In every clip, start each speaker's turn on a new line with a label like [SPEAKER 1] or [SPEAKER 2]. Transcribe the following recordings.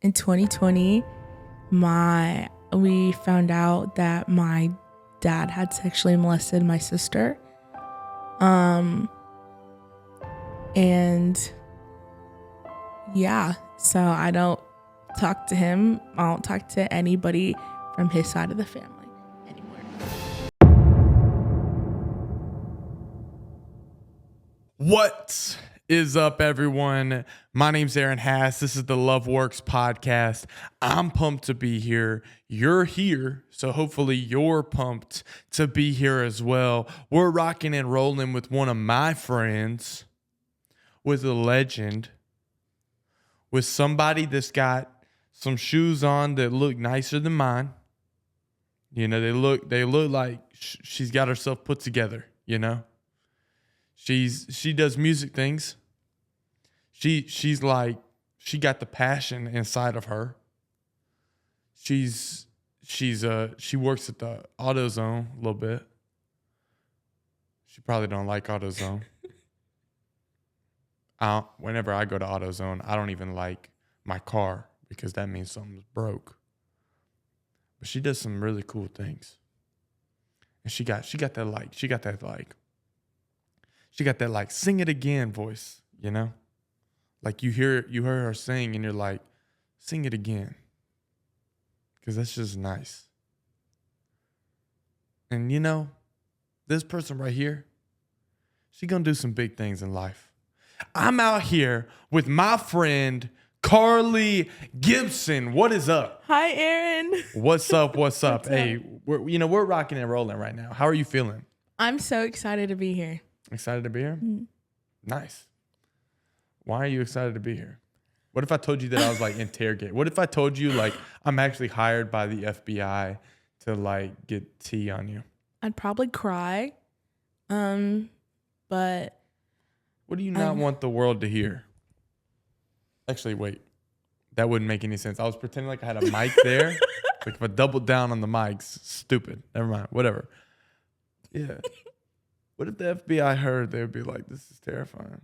[SPEAKER 1] in 2020, we found out that my dad had sexually molested my sister. And yeah, so I don't talk to him. I don't talk to anybody from his side of the family anymore.
[SPEAKER 2] What is up, everyone? My name's Aaron Hass. This is the Love Works podcast. I'm pumped to be here. You're here, so hopefully you're pumped to be here as well. We're rocking and rolling with one of my friends, with a legend, with somebody that's got some shoes on that look nicer than mine. You know, they look like she's got herself put together, you know? She does music things. She's like, she got the passion inside of her. She works at the AutoZone a little bit. She probably don't like AutoZone. Whenever I go to AutoZone, I don't even like my car because that means something's broke. But she does some really cool things. And she got that sing it again voice, you know? Like you hear her sing and you're like, sing it again. Because that's just nice. And you know, this person right here, she gonna do some big things in life. I'm out here with my friend, Carlee Gibson. What is up?
[SPEAKER 1] Hi, Aaron.
[SPEAKER 2] What's up? What's up?
[SPEAKER 1] What's
[SPEAKER 2] Hey,
[SPEAKER 1] up?
[SPEAKER 2] we're rocking and rolling right now. How are you feeling?
[SPEAKER 1] I'm so excited to be here.
[SPEAKER 2] Excited to be here?
[SPEAKER 1] Mm-hmm.
[SPEAKER 2] Nice. Why are you excited to be here? What if I told you that I was like interrogated? What if I told you like I'm actually hired by the FBI to like get tea on you?
[SPEAKER 1] I'd probably cry. But
[SPEAKER 2] What do you not want the world to hear? Actually, wait. That wouldn't make any sense. I was pretending like I had a mic there. Like if I doubled down on the mics, stupid. Never mind. Whatever. Yeah. What if the FBI heard? They would be like, this is terrifying.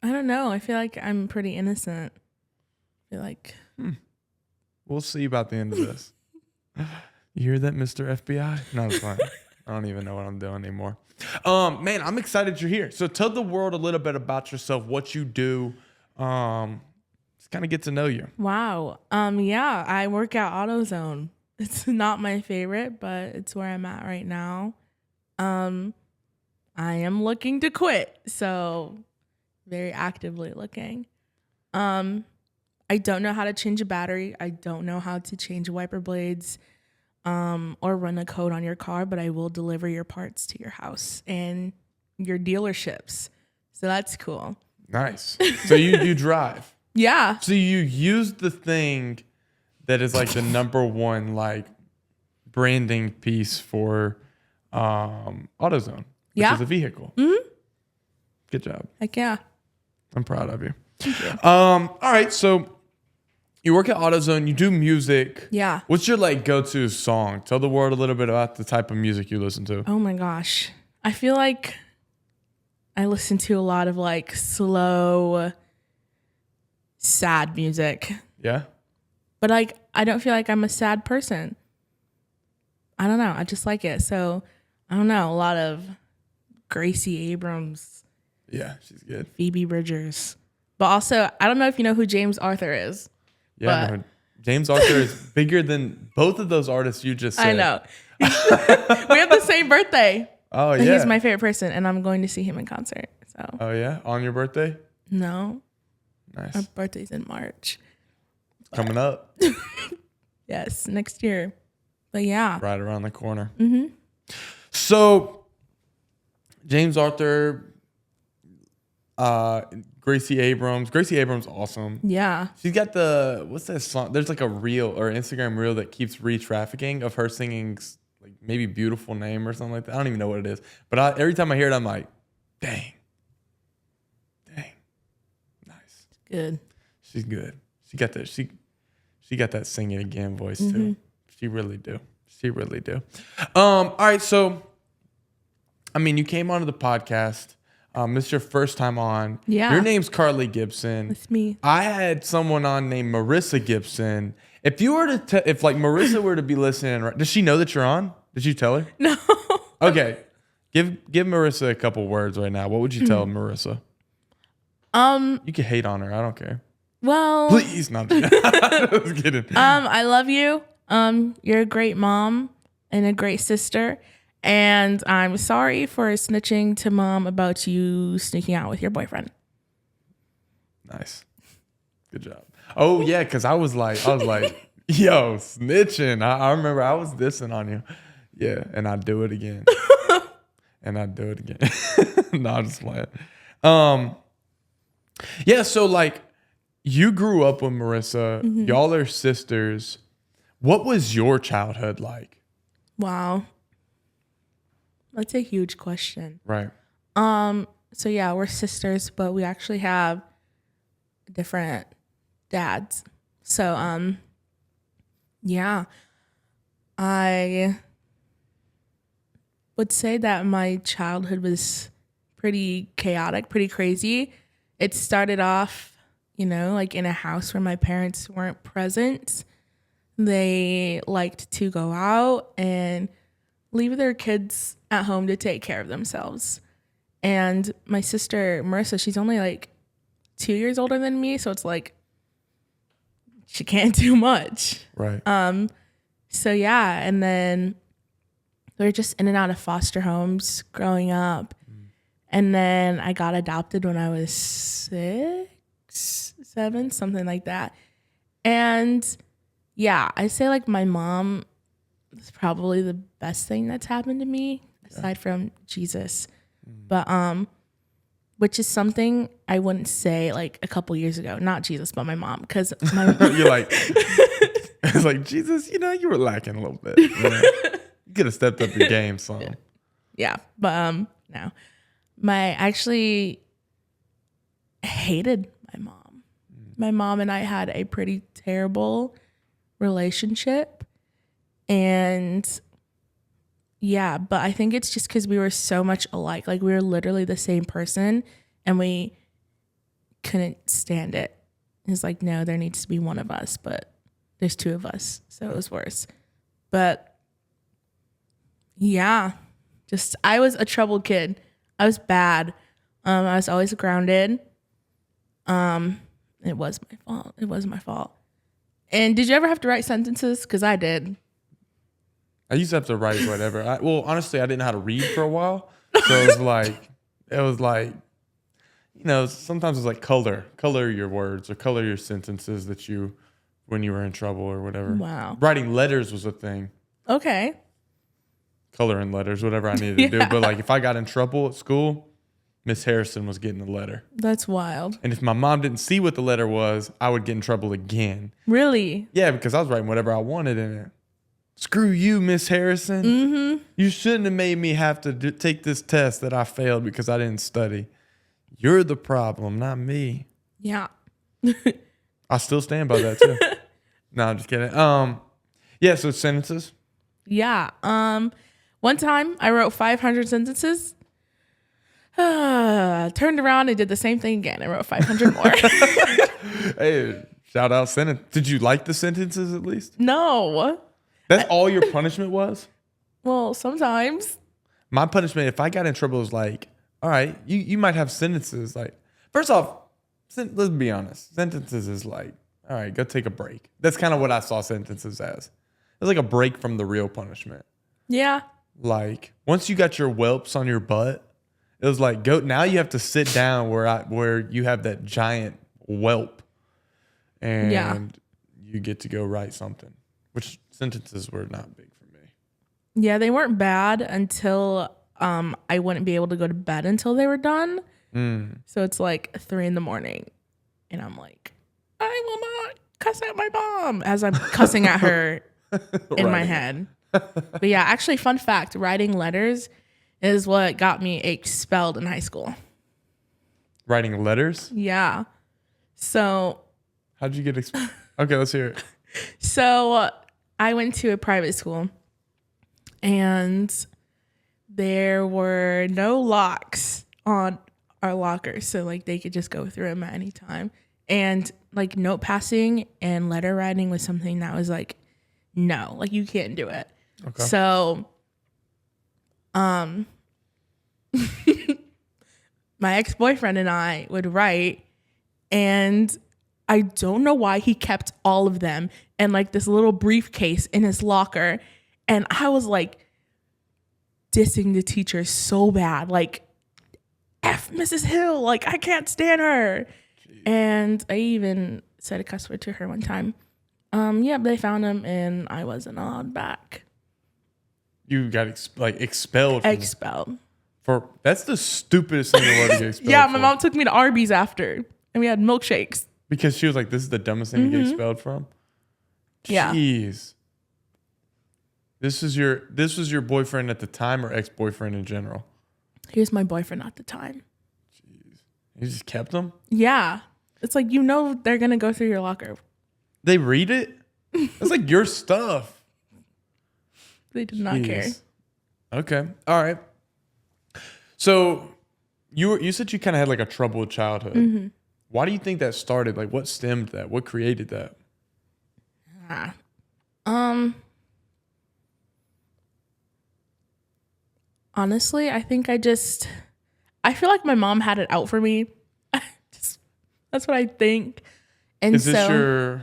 [SPEAKER 1] I don't know. I feel like I'm pretty innocent. I feel like
[SPEAKER 2] We'll see about the end of this. You hear that, Mr. FBI? No, it's fine. I don't even know what I'm doing anymore. Man, I'm excited you're here. So tell the world a little bit about yourself, what you do. Just kind of get to know you.
[SPEAKER 1] wow. Yeah, I work at AutoZone. It's not my favorite, but it's where I'm at right now. I am looking to quit, so very actively looking. I don't know how to change a battery. I don't know how to change wiper blades, or run a code on your car, but I will deliver your parts to your house and your dealerships. So that's cool.
[SPEAKER 2] Nice. So you drive.
[SPEAKER 1] Yeah.
[SPEAKER 2] So you use the thing that is like the number one like branding piece for AutoZone, which is a vehicle. Mm-hmm. Good job.
[SPEAKER 1] Heck yeah.
[SPEAKER 2] I'm proud of you.
[SPEAKER 1] Thank you.
[SPEAKER 2] All right, so you work at AutoZone, you do music.
[SPEAKER 1] Yeah.
[SPEAKER 2] What's your like go-to song? Tell the world a little bit about the type of music you listen to.
[SPEAKER 1] Oh my gosh. I feel like I listen to a lot of like slow, sad music.
[SPEAKER 2] Yeah?
[SPEAKER 1] But like I don't feel like I'm a sad person. I don't know. I just like it. So I don't know. A lot of Gracie Abrams.
[SPEAKER 2] Yeah, she's good.
[SPEAKER 1] Phoebe Bridgers. But also, I don't know if you know who James Arthur is.
[SPEAKER 2] Yeah, no, James Arthur is bigger than both of those artists you just said.
[SPEAKER 1] I know. We have the same birthday.
[SPEAKER 2] Oh,
[SPEAKER 1] And
[SPEAKER 2] yeah.
[SPEAKER 1] he's my favorite person, and I'm going to see him in concert. So
[SPEAKER 2] Oh, yeah? On your birthday?
[SPEAKER 1] no,
[SPEAKER 2] Nice.
[SPEAKER 1] our birthday's in March.
[SPEAKER 2] Coming up.
[SPEAKER 1] Yes, next year. But yeah.
[SPEAKER 2] Right around the corner. Mm-hmm. So, James Arthur, Gracie Abrams. Gracie Abrams, awesome.
[SPEAKER 1] Yeah.
[SPEAKER 2] She's got what's that song? There's like a reel or Instagram reel that keeps re-trafficking of her singing like maybe Beautiful Name or something like that. I don't even know what it is. But every time I hear it, I'm like, dang. Nice.
[SPEAKER 1] Good.
[SPEAKER 2] She's good. She got that. She got that sing it again voice too. She really do. All right. So, I mean, you came onto the podcast. This is your first time on.
[SPEAKER 1] Yeah.
[SPEAKER 2] Your name's Carlee Gibson.
[SPEAKER 1] It's me.
[SPEAKER 2] I had someone on named Marissa Gibson. If you were to, if like Marissa were to be listening, does she know that you're on? Did you tell her?
[SPEAKER 1] No.
[SPEAKER 2] Okay. Give Marissa a couple words right now. What would you tell Marissa? You can hate on her. I don't care.
[SPEAKER 1] Well,
[SPEAKER 2] Please, not. I was kidding.
[SPEAKER 1] I love you. You're a great mom and a great sister. And I'm sorry for snitching to mom about you sneaking out with your boyfriend.
[SPEAKER 2] Nice. Good job. Oh yeah, because I was like, yo, snitching. I remember I was dissing on you. Yeah, and I'd do it again. No, I'm just playing. Yeah, so like you grew up with Marissa.
[SPEAKER 1] Mm-hmm.
[SPEAKER 2] Y'all are sisters. What was your childhood like?
[SPEAKER 1] Wow. That's a huge question.
[SPEAKER 2] Right.
[SPEAKER 1] So yeah, we're sisters, but we actually have different dads. So yeah. I would say that my childhood was pretty chaotic, pretty crazy. It started off, like in a house where my parents weren't present. They liked to go out and leave their kids at home to take care of themselves. And my sister, Marissa, she's only like 2 years older than me. So it's like, she can't do much.
[SPEAKER 2] Right.
[SPEAKER 1] So yeah. And then we were just in and out of foster homes growing up. And then I got adopted when I was 6, 7, something like that. And yeah, I say like my mom is probably the best thing that's happened to me aside from Jesus. But which is something I wouldn't say like a couple years ago. Not Jesus, but my mom. Because my
[SPEAKER 2] You're like, it's like, Jesus, you were lacking a little bit. You could have stepped up your game some.
[SPEAKER 1] Yeah. But no. I actually hated my mom. My mom and I had a pretty terrible relationship. And yeah, but I think it's just because we were so much alike. Like we were literally the same person and we couldn't stand it. It's like, no, there needs to be one of us, but there's 2 of us. So it was worse. But yeah, I was a troubled kid. I was bad. I was always grounded. It was my fault. And did you ever have to write sentences? Because I did.
[SPEAKER 2] I used to have to write whatever. Honestly, I didn't know how to read for a while. So it was like, sometimes it's like color your words or color your sentences when you were in trouble or whatever.
[SPEAKER 1] Wow.
[SPEAKER 2] Writing letters was a thing.
[SPEAKER 1] Okay.
[SPEAKER 2] Coloring letters, whatever I needed to do. But like if I got in trouble at school, Miss Harrison was getting the letter.
[SPEAKER 1] That's wild.
[SPEAKER 2] And if my mom didn't see what the letter was, I would get in trouble again.
[SPEAKER 1] Really?
[SPEAKER 2] Yeah, because I was writing whatever I wanted in it. Screw you, Miss Harrison.
[SPEAKER 1] Mm-hmm.
[SPEAKER 2] You shouldn't have made me have to take this test that I failed because I didn't study. You're the problem, not me.
[SPEAKER 1] Yeah.
[SPEAKER 2] I still stand by that too. No, I'm just kidding. Yeah, so sentences.
[SPEAKER 1] Yeah. One time I wrote 500 sentences. Turned around and did the same thing again. I wrote 500 more.
[SPEAKER 2] Hey, shout out sentence. Did you like the sentences at least?
[SPEAKER 1] No.
[SPEAKER 2] That's all your punishment was?
[SPEAKER 1] Well, sometimes.
[SPEAKER 2] My punishment, if I got in trouble, was like, all right, you might have sentences. Like, first off, let's be honest. Sentences is like, all right, go take a break. That's kind of what I saw sentences as. It's like a break from the real punishment.
[SPEAKER 1] Yeah.
[SPEAKER 2] Like, once you got your whelps on your butt, it was like, now you have to sit down where you have that giant whelp. And you get to go write something. Which sentences were not big for me.
[SPEAKER 1] Yeah, they weren't bad until I wouldn't be able to go to bed until they were done. So it's like 3 a.m. and I'm like, I will not cuss at my mom as I'm cussing at her in my head. But yeah, actually, fun fact, writing letters is what got me expelled in high school.
[SPEAKER 2] Writing letters?
[SPEAKER 1] Yeah. So.
[SPEAKER 2] How'd you get expelled? Okay, let's hear it.
[SPEAKER 1] So I went to a private school and there were no locks on our lockers so like they could just go through them at any time. And like note passing and letter writing was something that was like, no, like you can't do it. Okay. So, my ex-boyfriend and I would write, and I don't know why he kept all of them in like this little briefcase in his locker. And I was like dissing the teacher so bad, like F Mrs. Hill, like I can't stand her. Jeez. And I even said a cuss word to her one time. Yeah, they found him and I wasn't allowed back.
[SPEAKER 2] You got expelled.
[SPEAKER 1] Expelled.
[SPEAKER 2] That's the stupidest thing in the world to get expelled.
[SPEAKER 1] Yeah, my mom took me to Arby's after, and we had milkshakes.
[SPEAKER 2] Because she was like, "This is the dumbest thing to get expelled from."
[SPEAKER 1] Yeah.
[SPEAKER 2] Jeez. This was your boyfriend at the time or ex-boyfriend in general?
[SPEAKER 1] He was my boyfriend at the time.
[SPEAKER 2] Jeez. You just kept him?
[SPEAKER 1] Yeah. It's like, they're gonna go through your locker.
[SPEAKER 2] They read it? It's like your stuff.
[SPEAKER 1] They did not care.
[SPEAKER 2] Okay. All right. So you said you kind of had like a troubled childhood. Mm-hmm. Why do you think that started? Like what stemmed that? What created that?
[SPEAKER 1] Honestly, I think I feel like my mom had it out for me. That's what I think. And
[SPEAKER 2] is this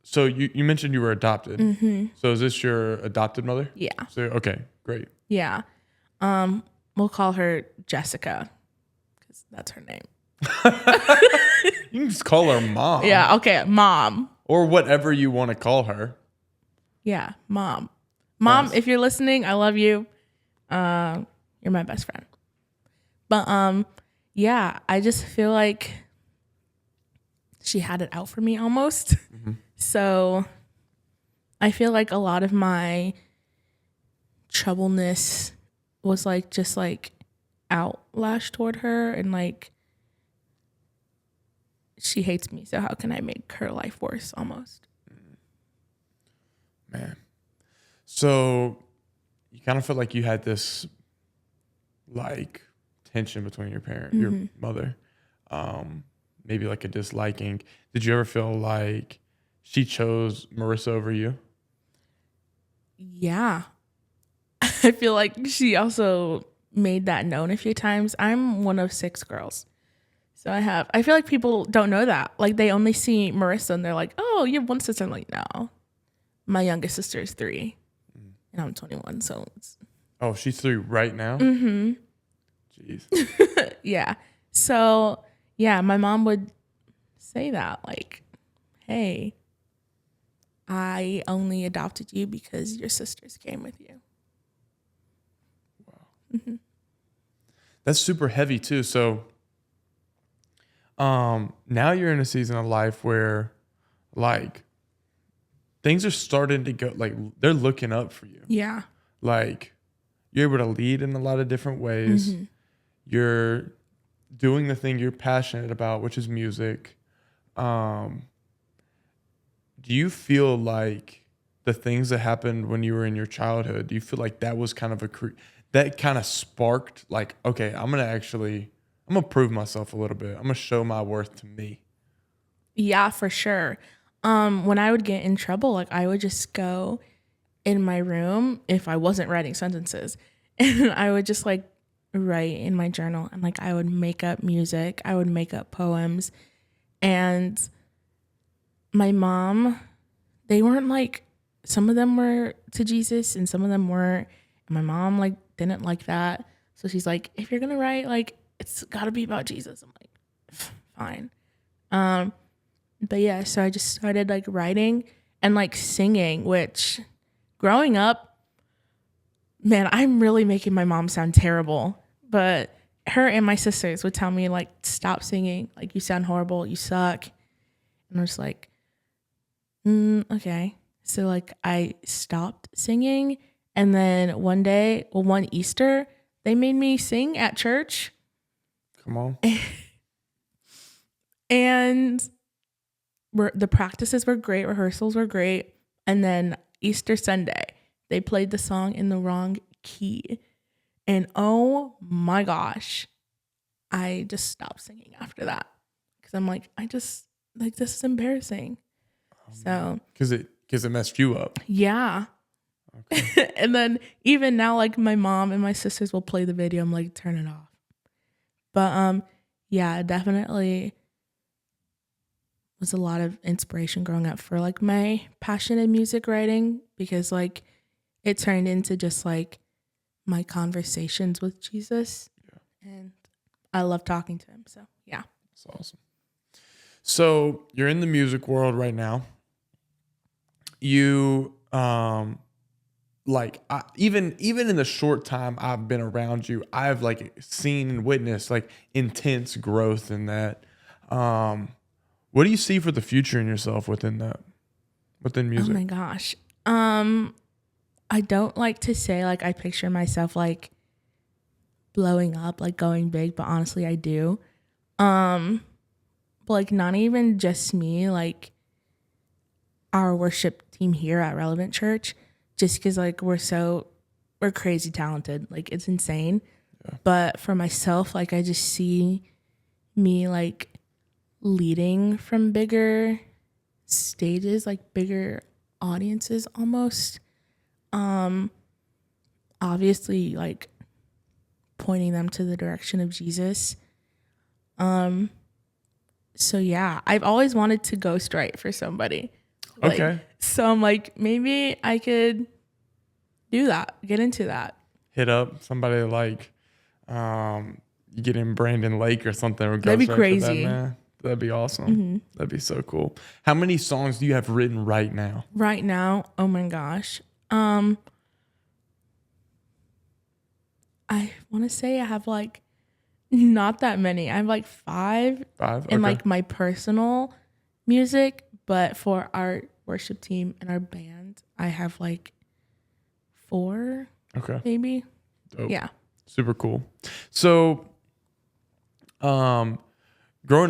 [SPEAKER 2] so you mentioned you were adopted. Mm-hmm. So is this your adopted mother?
[SPEAKER 1] Yeah.
[SPEAKER 2] So, okay, great.
[SPEAKER 1] Yeah. We'll call her Jessica because that's her name.
[SPEAKER 2] You can just call her mom.
[SPEAKER 1] Yeah. Okay. Mom.
[SPEAKER 2] Or whatever you want to call her.
[SPEAKER 1] Yeah. Mom. Mom, yes. If you're listening, I love you. You're my best friend. But, yeah, I just feel like she had it out for me almost. Mm-hmm. So I feel like a lot of my troubleness was like just like outlash toward her, and like she hates me, so how can I make her life worse almost?
[SPEAKER 2] Man. So you kind of felt like you had this like tension between your parent, your mother, maybe like a disliking. Did you ever feel like she chose Marissa over you?
[SPEAKER 1] Yeah. I feel like she also made that known a few times. I'm one of 6 girls. So I feel like people don't know that. Like they only see Marissa and they're like, oh, you have one sister. I'm like, no. My youngest sister is 3 and I'm 21. So
[SPEAKER 2] oh, she's 3 right now?
[SPEAKER 1] Mm-hmm.
[SPEAKER 2] Jeez.
[SPEAKER 1] Yeah. So yeah, my mom would say that like, hey, I only adopted you because your sisters came with you.
[SPEAKER 2] Wow. Mm-hmm. That's super heavy too. So now you're in a season of life where like things are starting to go, like they're looking up for you.
[SPEAKER 1] Yeah.
[SPEAKER 2] Like you're able to lead in a lot of different ways. Mm-hmm. You're doing the thing you're passionate about, which is music. Do you feel like the things that happened when you were in your childhood, do you feel like that was kind of that kind of sparked like, okay, I'm going to prove myself a little bit. I'm going to show my worth to me.
[SPEAKER 1] Yeah, for sure. When I would get in trouble, like I would just go in my room if I wasn't writing sentences, and I would just like write in my journal, and like I would make up music, I would make up poems. And my mom, they weren't like, some of them were to Jesus and some of them weren't. And my mom like didn't like that. So she's like, if you're gonna write, like it's gotta be about Jesus. I'm like, fine. But yeah, so I just started like writing and like singing, which growing up, man, I'm really making my mom sound terrible. But her and my sisters would tell me like, stop singing. Like you sound horrible. You suck. And I was like, okay. So like I stopped singing. And then one Easter, they made me sing at church.
[SPEAKER 2] Come on.
[SPEAKER 1] And the practices were great. Rehearsals were great. And then Easter Sunday, they played the song in the wrong key. And oh my gosh, I just stopped singing after that because I'm like, this is embarrassing. So
[SPEAKER 2] because it messed you up.
[SPEAKER 1] yeah. Okay. And then even now, like my mom and my sisters will play the video. I'm like, turn it off. But yeah, it definitely was a lot of inspiration growing up for like my passion in music writing, because like it turned into just like my conversations with Jesus. Yeah. And I love talking to him. So yeah.
[SPEAKER 2] That's awesome. So you're in the music world right now. You even in the short time I've been around you, I've like seen and witnessed like intense growth in that. What do you see for the future in yourself within music?
[SPEAKER 1] Oh my gosh. I don't like to say like I picture myself like blowing up, like going big, but honestly I do. But like not even just me, like our worship team here at Relevant Church, just because like we're crazy talented, like it's insane. Yeah. But for myself, like I just see me like leading from bigger stages, like bigger audiences almost. Obviously like pointing them to the direction of Jesus. So yeah, I've always wanted to ghostwrite for somebody. Like, okay. So I'm like, maybe I could do that, get into that.
[SPEAKER 2] Hit up somebody like, you get in Brandon Lake or something. Or
[SPEAKER 1] that'd be crazy.
[SPEAKER 2] That, man. That'd be awesome. Mm-hmm. That'd be so cool. How many songs do you have written right now?
[SPEAKER 1] Right now, oh my gosh. I want to say I have like not that many. I have like 5. 5 in like my personal music, but for our worship team and our band, I have like 4. Okay. Maybe.
[SPEAKER 2] Dope. Yeah. Super cool. So, growing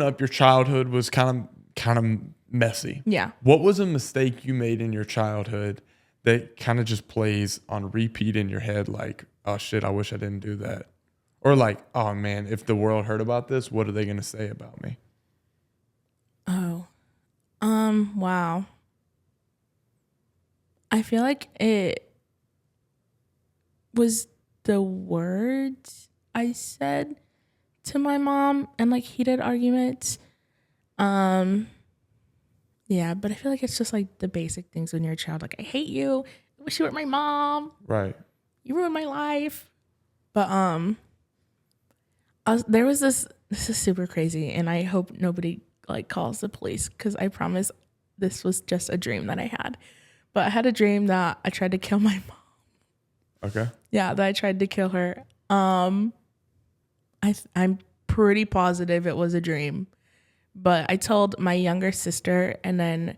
[SPEAKER 2] up, your childhood was kind of messy. Yeah. What was a mistake you made in your childhood that kind of just plays on repeat in your head? Like, oh shit, I wish I didn't do that. Or like, oh man, if the world heard about this, what are they going to say about me?
[SPEAKER 1] Oh, wow. I feel like it was the words I said to my mom and like heated arguments. Yeah, but I feel like it's just like the basic things when you're a child. Like, I hate you. I wish you were my mom. Right. You ruined my life. But there was this is super crazy, and I hope nobody like calls the police, because I promise this was just a dream that I had. But I had a dream that I tried to kill my mom. Okay. Yeah, that I tried to kill her. I'm pretty positive it was a dream. But I told my younger sister, and then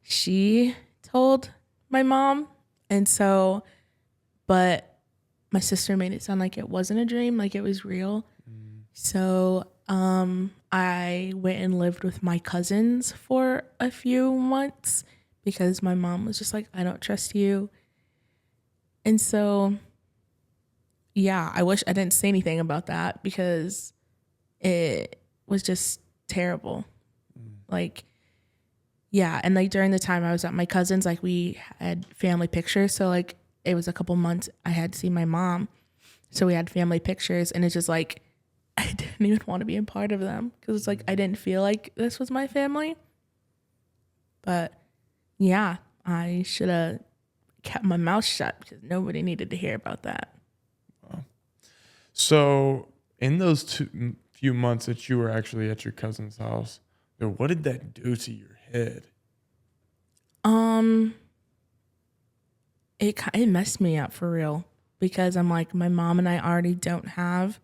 [SPEAKER 1] she told my mom. And so, but my sister made it sound like it wasn't a dream, like it was real. So I went and lived with my cousins for a few months because my mom was just like, I don't trust you. And so, yeah, I wish I didn't say anything about that, because it was just terrible. Like, yeah. And like during the time I was at my cousin's, like we had family pictures. So like it was a couple months I had seen my mom. So we had family pictures, and it's just like, I didn't even want to be a part of them, because it's like I didn't feel like this was my family. But yeah, I should have kept my mouth shut, because nobody needed to hear about that.
[SPEAKER 2] Wow. So in those few months that you were actually at your cousin's house, what did that do to your head?
[SPEAKER 1] It messed me up for real, because I'm like, my mom and I already don't have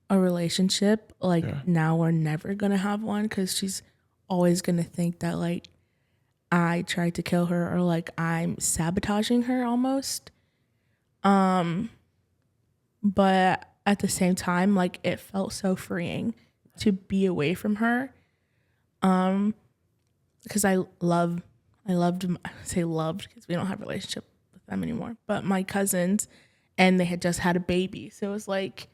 [SPEAKER 1] a relationship. Like, yeah. Now we're never gonna have one, because she's always gonna think that like I tried to kill her, or like I'm sabotaging her almost. But at the same time, like it felt so freeing to be away from her. Because I loved, I say loved because we don't have a relationship with them anymore, but my cousins, and they had just had a baby. So it was like,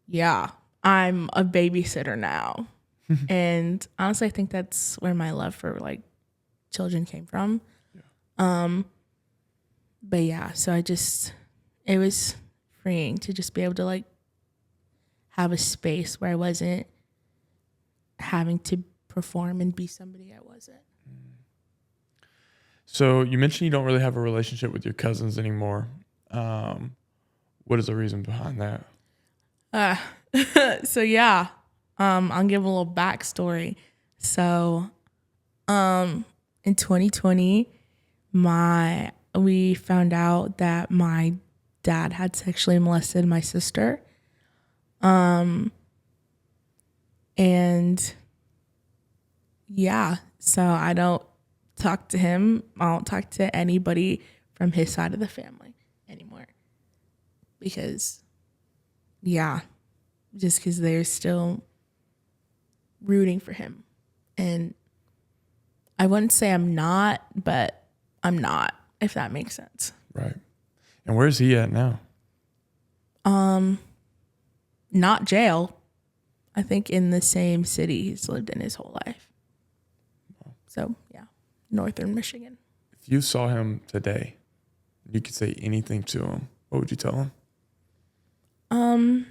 [SPEAKER 1] yeah, I'm a babysitter now. And honestly, I think that's where my love for like children came from. But yeah, so it was freeing to just be able to like have a space where I wasn't having to perform and be somebody I wasn't.
[SPEAKER 2] So you mentioned you don't really have a relationship with your cousins anymore. What is the reason behind that?
[SPEAKER 1] So yeah, I'll give a little backstory. So, in 2020, we found out that my dad had sexually molested my sister. And yeah, so I don't talk to him. I don't talk to anybody from his side of the family anymore because, yeah, just because they're still rooting for him. And I wouldn't say I'm not, but I'm not, if that makes sense.
[SPEAKER 2] Right. And where's he at now?
[SPEAKER 1] Not jail. I think in the same city he's lived in his whole life. So, yeah, northern Michigan.
[SPEAKER 2] If you saw him today, you could say anything to him, what would you tell him?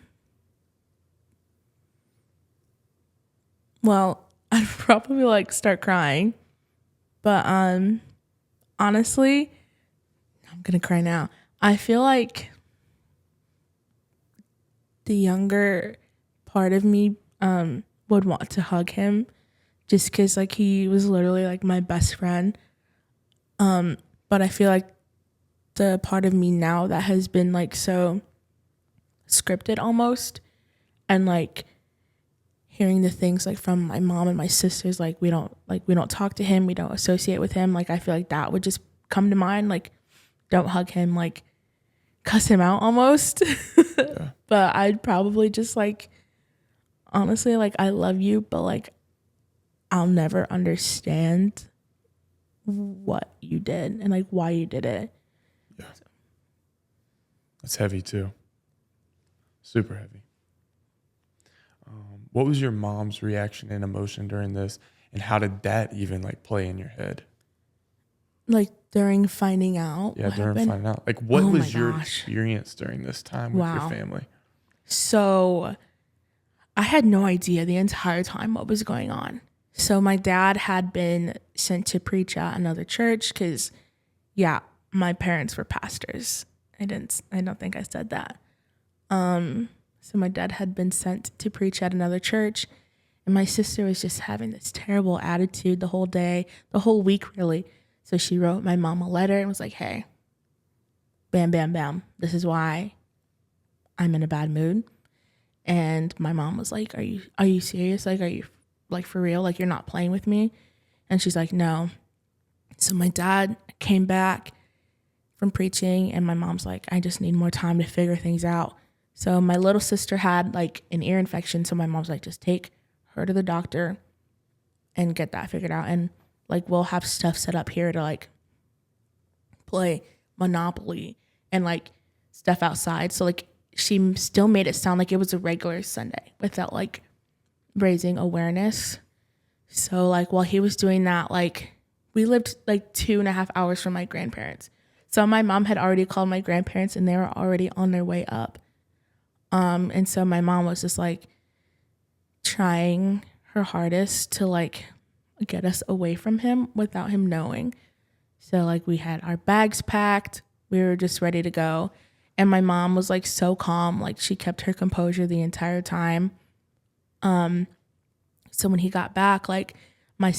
[SPEAKER 1] Well, I'd probably like start crying. But honestly, I'm going to cry now. I feel like the younger part of me would want to hug him just because like he was literally like my best friend. But I feel like the part of me now that has been like so scripted almost, and like hearing the things like from my mom and my sisters, like we don't talk to him, we don't associate with him, like I feel like that would just come to mind, like don't hug him, like cuss him out almost. Yeah. But I'd probably just like, honestly, like I love you, but like I'll never understand what you did and like why you did it.
[SPEAKER 2] Yeah. So. That's heavy too. Super heavy. What was your mom's reaction and emotion during this, and how did that even like play in your head?
[SPEAKER 1] Like during finding out?
[SPEAKER 2] Yeah, during finding out. Like what was your
[SPEAKER 1] gosh.
[SPEAKER 2] experience during this time with your family?
[SPEAKER 1] So I had no idea the entire time what was going on. So my dad had been sent to preach at another church because, yeah, my parents were pastors. I don't think I said that. So my dad had been sent to preach at another church, and my sister was just having this terrible attitude the whole day, the whole week really. So she wrote my mom a letter and was like, hey, bam, bam, bam, this is why I'm in a bad mood. And my mom was like, are you serious? Like, are you like for real? Like, you're not playing with me? And she's like, no. So my dad came back from preaching, and my mom's like, I just need more time to figure things out. So my little sister had like an ear infection. So my mom's like, just take her to the doctor and get that figured out. And like, we'll have stuff set up here to like play Monopoly and like stuff outside. So like she still made it sound like it was a regular Sunday without like raising awareness. So like while he was doing that, like we lived like 2.5 hours from my grandparents. So my mom had already called my grandparents and they were already on their way up. And so my mom was just like trying her hardest to like get us away from him without him knowing. So like we had our bags packed, we were just ready to go. And my mom was like so calm, like she kept her composure the entire time. So when he got back, like my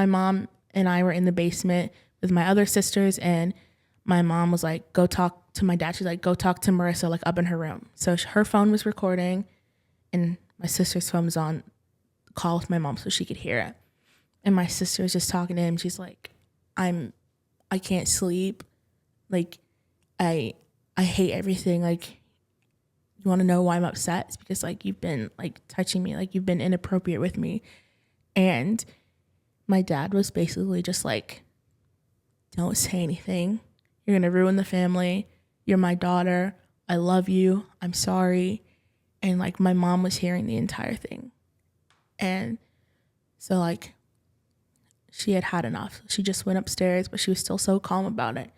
[SPEAKER 1] mom and I were in the basement with my other sisters, and my mom was like, go talk to my dad. She's like, go talk to Marissa, like up in her room. So her phone was recording and my sister's phone was on call with my mom so she could hear it. And my sister was just talking to him. She's like, I can't sleep. Like, I hate everything. Like, you want to know why I'm upset? It's because like you've been like touching me, like you've been inappropriate with me. And my dad was basically just like, don't say anything. You're going to ruin the family. You're my daughter. I love you. I'm sorry. And like my mom was hearing the entire thing. And so like she had enough. She just went upstairs, but she was still so calm about it.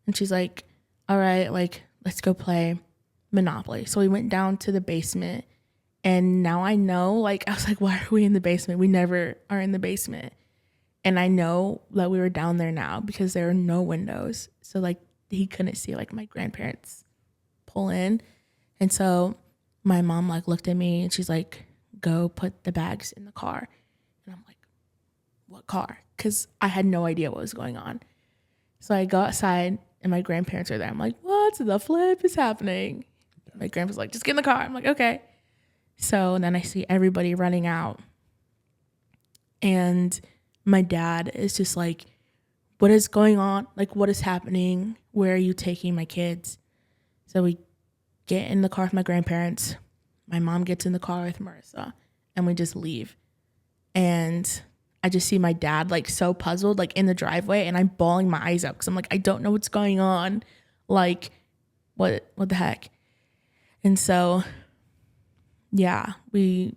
[SPEAKER 1] And she's like, all right, like, let's go play Monopoly. So we went down to the basement. And now I know, like, I was like, why are we in the basement? We never are in the basement. And I know that we were down there now because there are no windows. So like he couldn't see like my grandparents pull in. And so my mom like looked at me and she's like, go put the bags in the car. And I'm like, what car? Because I had no idea what was going on. So I go outside and my grandparents are there. I'm like, what the flip is happening? My grandpa's like, just get in the car. I'm like, okay. So then I see everybody running out. And my dad is just like, what is going on? Like, what is happening? Where are you taking my kids? So we get in the car with my grandparents. My mom gets in the car with Marissa and we just leave. And I just see my dad like so puzzled, like in the driveway, and I'm bawling my eyes out because I'm like, I don't know what's going on. Like, what the heck? And so, yeah, we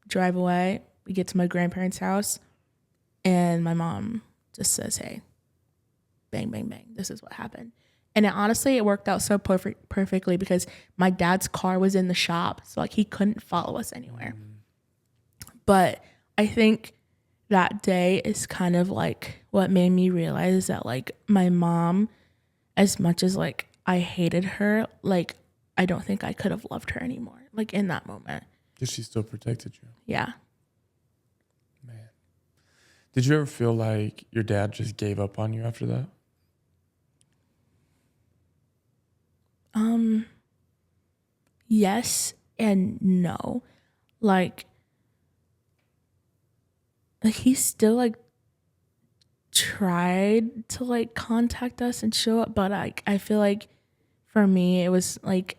[SPEAKER 1] drive away. We get to my grandparents' house, and my mom just says, hey, bang, bang, bang. This is what happened. And honestly, it worked out so perfectly because my dad's car was in the shop. So like he couldn't follow us anywhere. But I think that day is kind of like what made me realize that like my mom, as much as like I hated her, like I don't think I could have loved her anymore. Like in that moment.
[SPEAKER 2] Because she still protected you.
[SPEAKER 1] Yeah.
[SPEAKER 2] Man. Did you ever feel like your dad just gave up on you after that?
[SPEAKER 1] Yes and no. Like he still like tried to like contact us and show up, but I feel like for me it was like,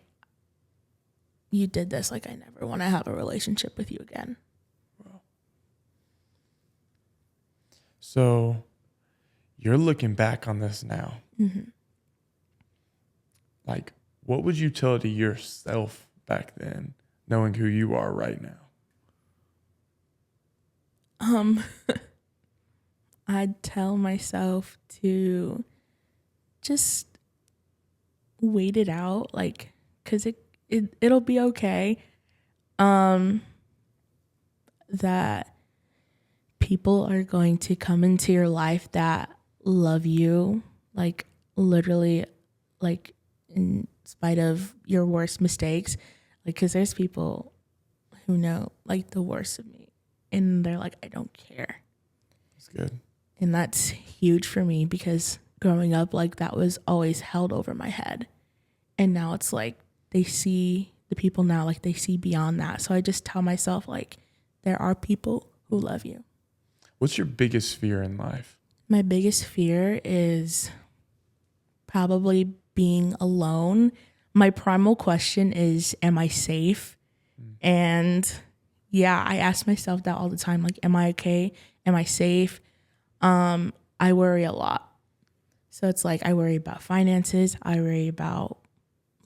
[SPEAKER 1] you did this, like I never want to have a relationship with you again.
[SPEAKER 2] Wow. So you're looking back on this now.
[SPEAKER 1] Mm-hmm.
[SPEAKER 2] Like, what would you tell to yourself back then, knowing who you are right now?
[SPEAKER 1] I'd tell myself to just wait it out, like, cause it'll be okay. That people are going to come into your life that love you, like literally, like in spite of your worst mistakes, like, cause there's people who know like the worst of me and they're like, I don't care.
[SPEAKER 2] That's good.
[SPEAKER 1] And that's huge for me because growing up, like that was always held over my head. And now it's like they see the people now, like they see beyond that. So I just tell myself like there are people who love you.
[SPEAKER 2] What's your biggest fear in life?
[SPEAKER 1] My biggest fear is probably being alone. My primal question is, am I safe? And yeah, I ask myself that all the time. Like, am I okay? Am I safe? I worry a lot. So it's like I worry about finances. I worry about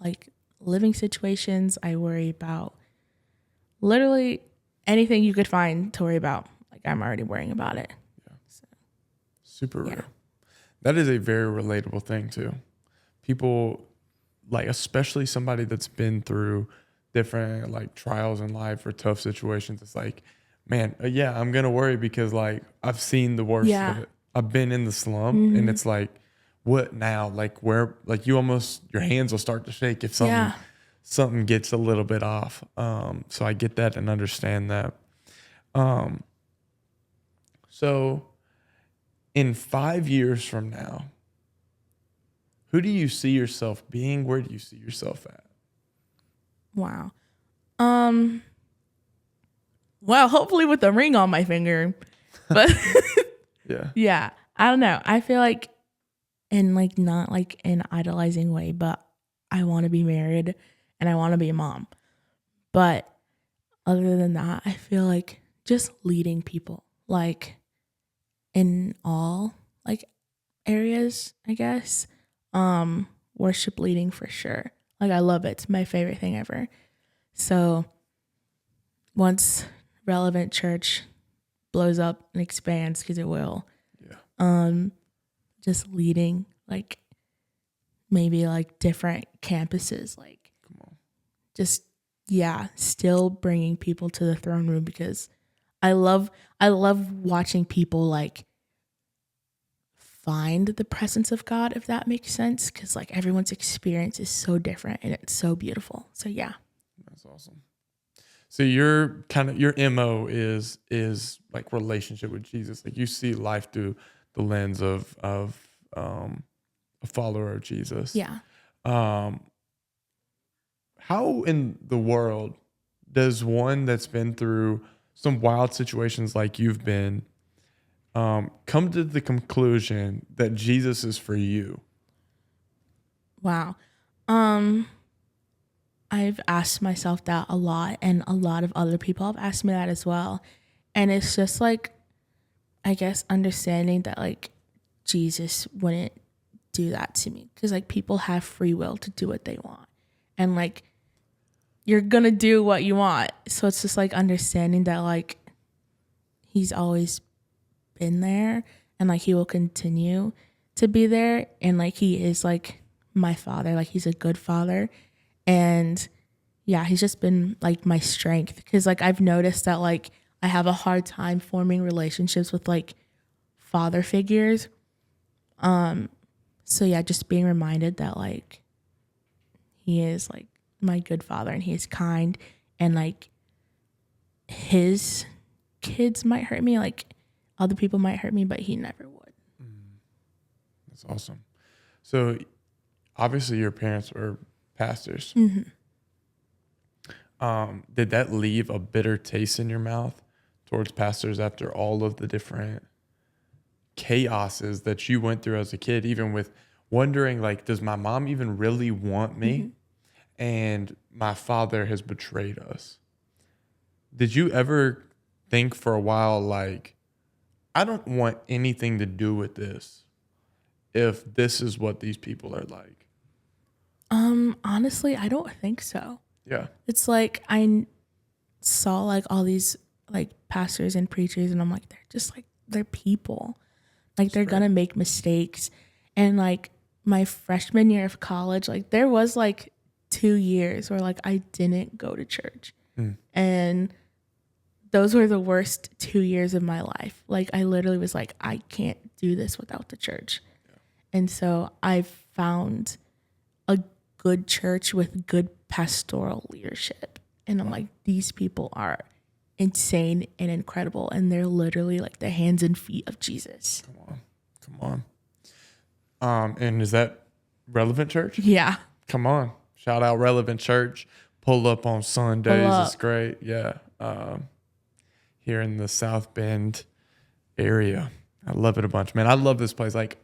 [SPEAKER 1] like living situations. I worry about literally anything you could find to worry about. Like I'm already worrying about it.
[SPEAKER 2] Yeah. So, super real. That is a very relatable thing too. People like, especially somebody that's been through different like trials in life or tough situations. It's like, man, yeah, I'm going to worry because like I've seen the worst of it. I've been in the slump and it's like, what now? Like where, like you almost, your hands will start to shake if something gets a little bit off. So I get that and understand that. So in 5 years from now, who do you see yourself being? Where do you see yourself at?
[SPEAKER 1] Wow. Well, hopefully with a ring on my finger. But yeah, I don't know. I feel like in like not like an idolizing way, but I want to be married and I want to be a mom. But other than that, I feel like just leading people like in all like areas, I guess. Worship leading for sure. Like I love it. It's my favorite thing ever. So once Relevant Church blows up and expands, because it will, just leading like maybe like different campuses, like just still bringing people to the throne room, because I love watching people like find the presence of God, if that makes sense, because like everyone's experience is so different and it's so beautiful. So yeah,
[SPEAKER 2] that's awesome. So your MO is like relationship with Jesus. Like you see life through the lens of a follower of Jesus.
[SPEAKER 1] yeah.
[SPEAKER 2] How in the world does one that's been through some wild situations like you've been come to the conclusion that Jesus is for you?
[SPEAKER 1] Wow. I've asked myself that a lot, and a lot of other people have asked me that as well. And it's just like, I guess, understanding that like Jesus wouldn't do that to me, because like people have free will to do what they want, and like you're gonna do what you want. So it's just like understanding that like he's always been there, and like he will continue to be there, and like he is like my father, like he's a good father. And yeah, he's just been like my strength, because like I've noticed that like I have a hard time forming relationships with like father figures. So yeah, just being reminded that like he is like my good father, and he is kind, and like his kids might hurt me, like other people might hurt me, but he never would.
[SPEAKER 2] That's awesome. So obviously your parents were pastors.
[SPEAKER 1] Mm-hmm.
[SPEAKER 2] Did that leave a bitter taste in your mouth towards pastors after all of the different chaoses that you went through as a kid, even with wondering like, does my mom even really want me?
[SPEAKER 1] Mm-hmm.
[SPEAKER 2] And my father has betrayed us. Did you ever think for a while, like, I don't want anything to do with this if this is what these people are like?
[SPEAKER 1] Honestly, I don't think so.
[SPEAKER 2] Yeah.
[SPEAKER 1] It's like I saw like all these like pastors and preachers, and I'm like, they're just like, they're people. Like they're gonna make mistakes. And like my freshman year of college, like there was like 2 years where like I didn't go to church. And those were the worst 2 years of my life. Like I literally was like, I can't do this without the church. And so I found a good church with good pastoral leadership. And I'm like, these people are insane and incredible. And they're literally like the hands and feet of Jesus.
[SPEAKER 2] Come on. And is that Relevant Church?
[SPEAKER 1] Yeah.
[SPEAKER 2] Come on. Shout out Relevant Church. Pull up on Sundays. It's great. Yeah. Here in the South Bend area. I love it a bunch, man. I love this place. Like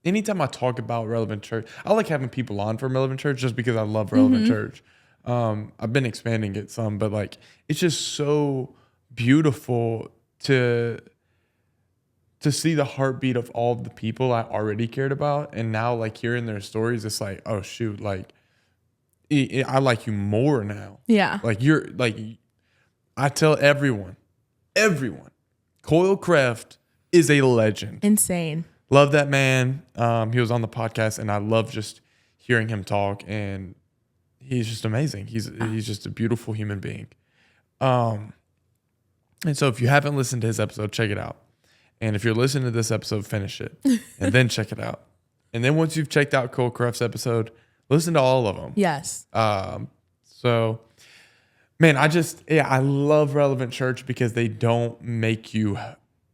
[SPEAKER 2] anytime I talk about Relevant Church, I like having people on from Relevant Church just because I love Relevant Church. I've been expanding it some, but like it's just so beautiful to see the heartbeat of all of the people I already cared about, and now like hearing their stories, it's like, oh shoot, like I like you more now.
[SPEAKER 1] Yeah.
[SPEAKER 2] Like you're like, I tell everyone, Coyle Kraft is a legend.
[SPEAKER 1] Insane.
[SPEAKER 2] Love that man. He was on the podcast, and I love just hearing him talk, and he's just amazing. He's just a beautiful human being. And so if you haven't listened to his episode, check it out. And if you're listening to this episode, finish it and then check it out. And then once you've checked out Cole Cruft's episode, listen to all of them.
[SPEAKER 1] Yes.
[SPEAKER 2] So, man, I love Relevant Church because they don't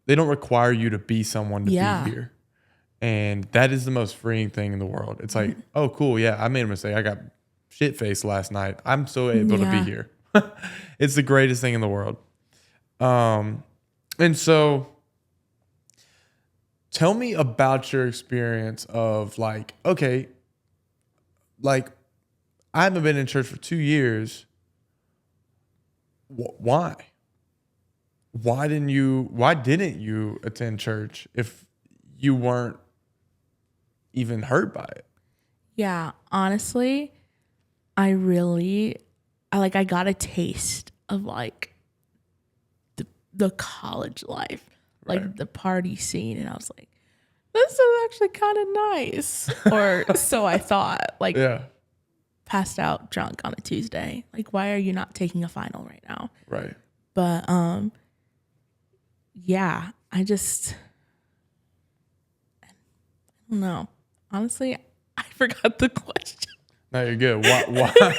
[SPEAKER 2] require you to be someone to be here. And that is the most freeing thing in the world. It's like, oh, cool. Yeah, I made a mistake. I got shit-faced last night. I'm so able to be here. It's the greatest thing in the world. And so tell me about your experience of like, okay, like I haven't been in church for 2 years. Why? Why didn't you attend church if you weren't even hurt by it?
[SPEAKER 1] Yeah, honestly, I really I got a taste of like the college life, like
[SPEAKER 2] Right.
[SPEAKER 1] the party scene, and I was like, this is actually kind of nice, or so I thought. Like,
[SPEAKER 2] Yeah.
[SPEAKER 1] passed out drunk on a Tuesday. Like, why are you not taking a final right now?
[SPEAKER 2] Right.
[SPEAKER 1] But yeah, I don't know. Honestly, I forgot the question.
[SPEAKER 2] No, you're good. Why?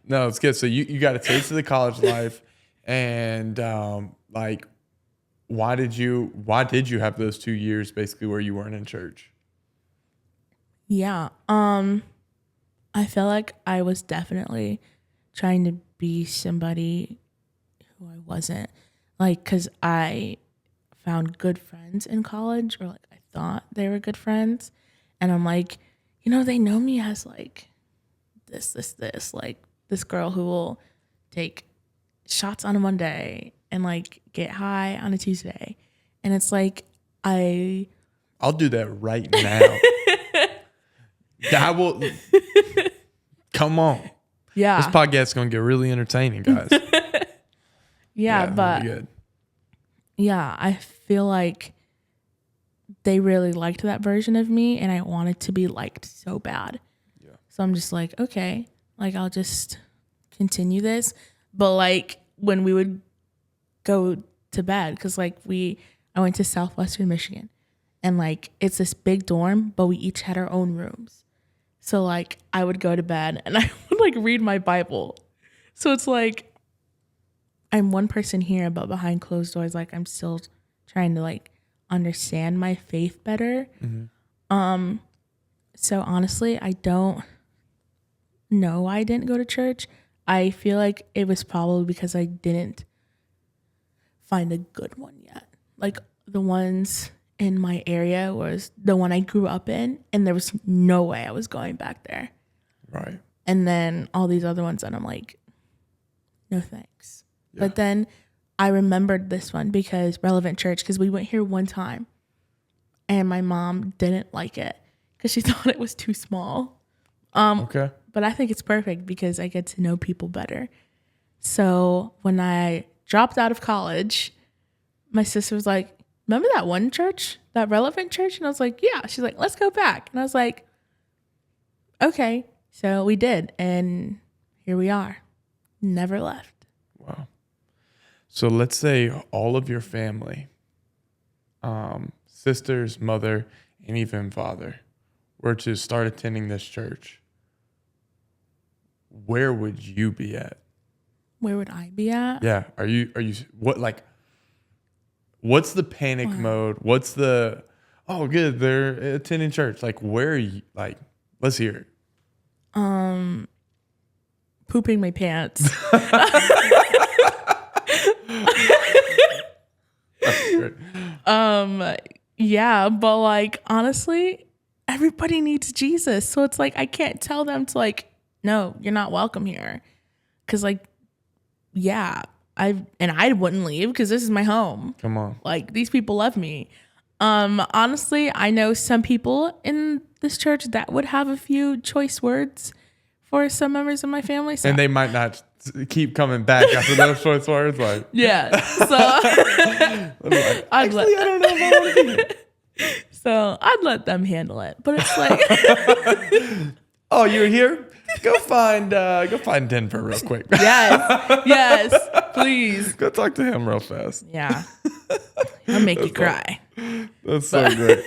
[SPEAKER 2] No, it's good. So you got a taste of the college life, and like, why did you have those 2 years basically where you weren't in church?
[SPEAKER 1] Yeah. I feel like I was definitely trying to be somebody who I wasn't. Like, cause I found good friends in college, or like I thought they were good friends, and I'm like, they know me as like this, like this girl who will take shots on a Monday and like get high on a Tuesday. And it's like,
[SPEAKER 2] I'll do that right now. I will. Come on.
[SPEAKER 1] yeah.
[SPEAKER 2] This podcast is going to get really entertaining, guys.
[SPEAKER 1] Yeah, but
[SPEAKER 2] Really good.
[SPEAKER 1] yeah, I feel like they really liked that version of me, and I wanted to be liked so bad.
[SPEAKER 2] Yeah.
[SPEAKER 1] So I'm just like, okay, like I'll just continue this. But like when we would go to bed, because like I went to Southwestern Michigan, and like it's this big dorm, but we each had our own rooms. So like I would go to bed and I would like read my Bible. So it's like I'm one person here, but behind closed doors, like I'm still trying to like understand my faith better.
[SPEAKER 2] Mm-hmm.
[SPEAKER 1] So honestly, I don't know why I didn't go to church. I feel like it was probably because I didn't find a good one yet. Like the ones in my area was the one I grew up in, and there was no way I was going back there.
[SPEAKER 2] Right.
[SPEAKER 1] And then all these other ones that I'm like, no thanks.
[SPEAKER 2] Yeah.
[SPEAKER 1] But then I remembered this one because Relevant Church, because we went here one time and my mom didn't like it because she thought it was too small.
[SPEAKER 2] Okay.
[SPEAKER 1] But I think it's perfect because I get to know people better. So when I dropped out of college, my sister was like, remember that one church, that Relevant Church? And I was like, yeah. She's like, let's go back. And I was like, okay. So we did. And here we are. Never left.
[SPEAKER 2] Wow. So let's say all of your family, sisters, mother, and even father, were to start attending this church. Where would you be at?
[SPEAKER 1] Where would I be at?
[SPEAKER 2] Yeah. Are you what's the panic mode? What's the, oh, good, they're attending church. Like, where are you? Like, let's hear it.
[SPEAKER 1] Pooping my pants. Yeah, but like honestly, everybody needs Jesus. So it's like I can't tell them to like, no, you're not welcome here. Cause like, yeah, I wouldn't leave because this is my home.
[SPEAKER 2] Come on.
[SPEAKER 1] Like these people love me. Honestly, I know some people in this church that would have a few choice words for some members of my family. So
[SPEAKER 2] And they might not keep coming back after those choice words. Like,
[SPEAKER 1] yeah. So
[SPEAKER 2] like,
[SPEAKER 1] I
[SPEAKER 2] don't know if I want to be here.
[SPEAKER 1] So I'd let them handle it. But it's like
[SPEAKER 2] Oh, you're here? Go find Denver real quick.
[SPEAKER 1] yes, please.
[SPEAKER 2] Go talk to him real fast.
[SPEAKER 1] Yeah. I'll make you cry.
[SPEAKER 2] That's so great.